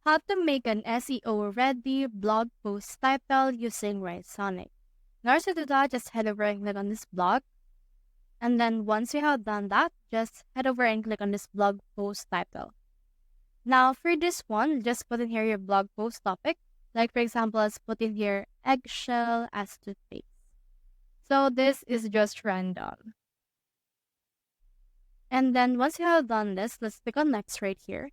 How to make an SEO-ready blog post title using WriteSonic. In order to do that, just head over and click on this blog. And then once you have done that, just head over and click on this blog post title. Now for this one, just put in here your blog post topic. Like for example, let's put in here eggshell as toothpaste. So this is just random. And then once you have done this, let's click on next right here.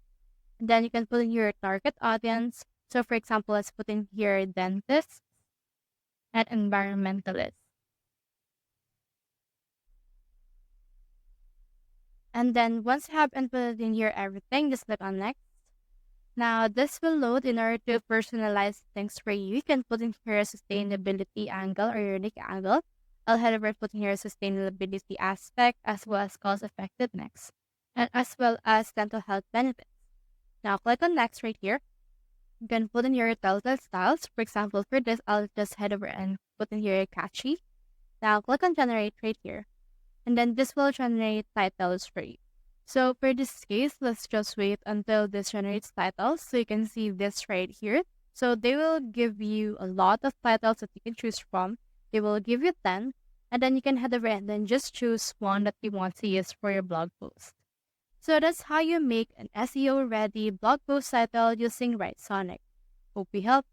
And then you can put in your target audience. So for example, let's put in here dentists and environmentalists. And then once you have inputted in here everything, just click on next. Now this will load in order to personalize things for you. You can put in here a sustainability angle or unique angle. I'll head over and put in here a sustainability aspect as well as cost effectiveness and as well as dental health benefits. Now click on next right here. You can put in your title styles. For example, for this, I'll just head over and put in here catchy. Now click on generate right here. And then this will generate titles for you. So for this case, let's just wait until this generates titles. So you can see this right here. So they will give you a lot of titles that you can choose from. They will give you 10. And then you can head over and then just choose one that you want to use for your blog post. So that's how you make an SEO-ready blog post title using WriteSonic. Hope we helped.